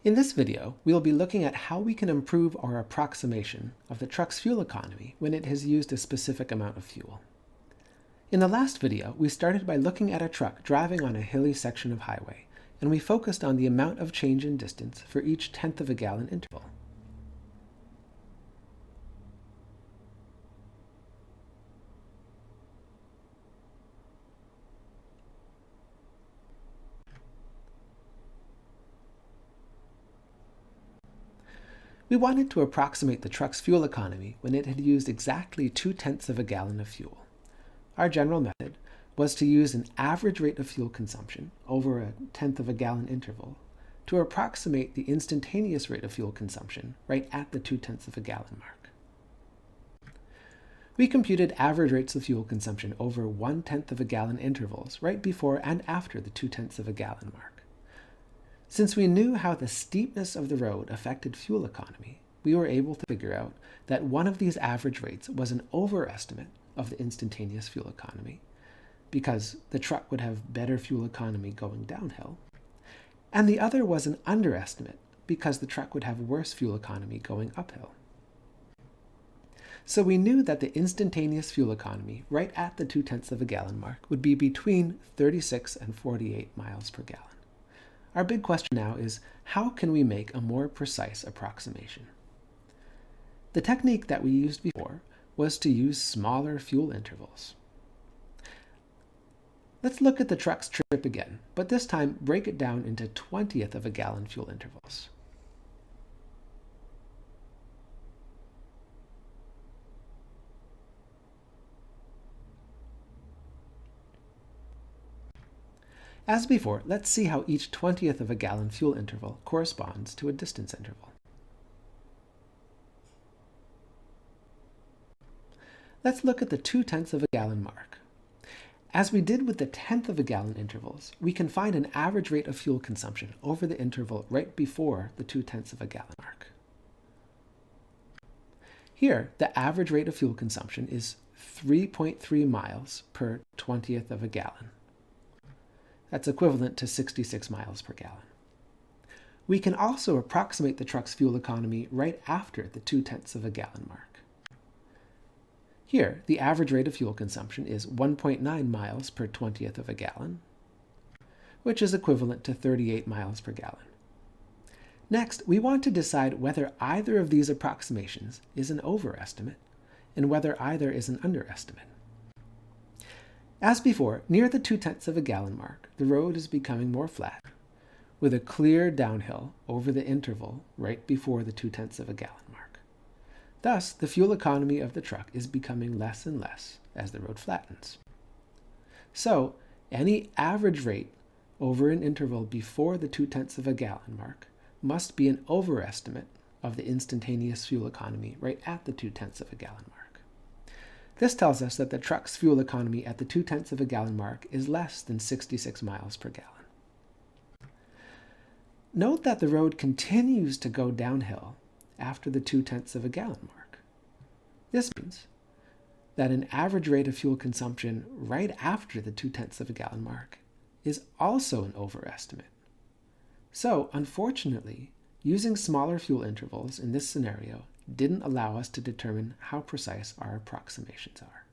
In this video, we will be looking at how we can improve our approximation of the truck's fuel economy when it has used a specific amount of fuel. In the last video, we started by looking at a truck driving on a hilly section of highway, and we focused on the amount of change in distance for each tenth of a gallon interval. We wanted to approximate the truck's fuel economy when it had used exactly 2/10 of a gallon of fuel. Our general method was to use an average rate of fuel consumption over a tenth of a gallon interval to approximate the instantaneous rate of fuel consumption right at the 2/10 of a gallon mark. We computed average rates of fuel consumption over 1/10 of a gallon intervals right before and after the 2/10 of a gallon mark. Since we knew how the steepness of the road affected fuel economy, we were able to figure out that one of these average rates was an overestimate of the instantaneous fuel economy, because the truck would have better fuel economy going downhill, and the other was an underestimate, because the truck would have worse fuel economy going uphill. So we knew that the instantaneous fuel economy right at the 2/10 of a gallon mark would be between 36 and 48 miles per gallon. Our big question now is, how can we make a more precise approximation? The technique that we used before was to use smaller fuel intervals. Let's look at the truck's trip again, but this time break it down into 20th of a gallon fuel intervals. As before, let's see how each 20th of a gallon fuel interval corresponds to a distance interval. Let's look at the 2/10 of a gallon mark. As we did with the tenth of a gallon intervals, we can find an average rate of fuel consumption over the interval right before the 2/10 of a gallon mark. Here, the average rate of fuel consumption is 3.3 miles per 20th of a gallon. That's equivalent to 66 miles per gallon. We can also approximate the truck's fuel economy right after the 2/10 of a gallon mark. Here, the average rate of fuel consumption is 1.9 miles per 20th of a gallon, which is equivalent to 38 miles per gallon. Next, we want to decide whether either of these approximations is an overestimate and whether either is an underestimate. As before, near the 2/10 of a gallon mark, the road is becoming more flat, with a clear downhill over the interval right before the 2/10 of a gallon mark. Thus, the fuel economy of the truck is becoming less and less as the road flattens. So, any average rate over an interval before the 2/10 of a gallon mark must be an overestimate of the instantaneous fuel economy right at the 2/10 of a gallon mark. This tells us that the truck's fuel economy at the 2/10 of a gallon mark is less than 66 miles per gallon. Note that the road continues to go downhill after the 2/10 of a gallon mark. This means that an average rate of fuel consumption right after the 2/10 of a gallon mark is also an overestimate. So, unfortunately, using smaller fuel intervals in this scenario didn't allow us to determine how precise our approximations are.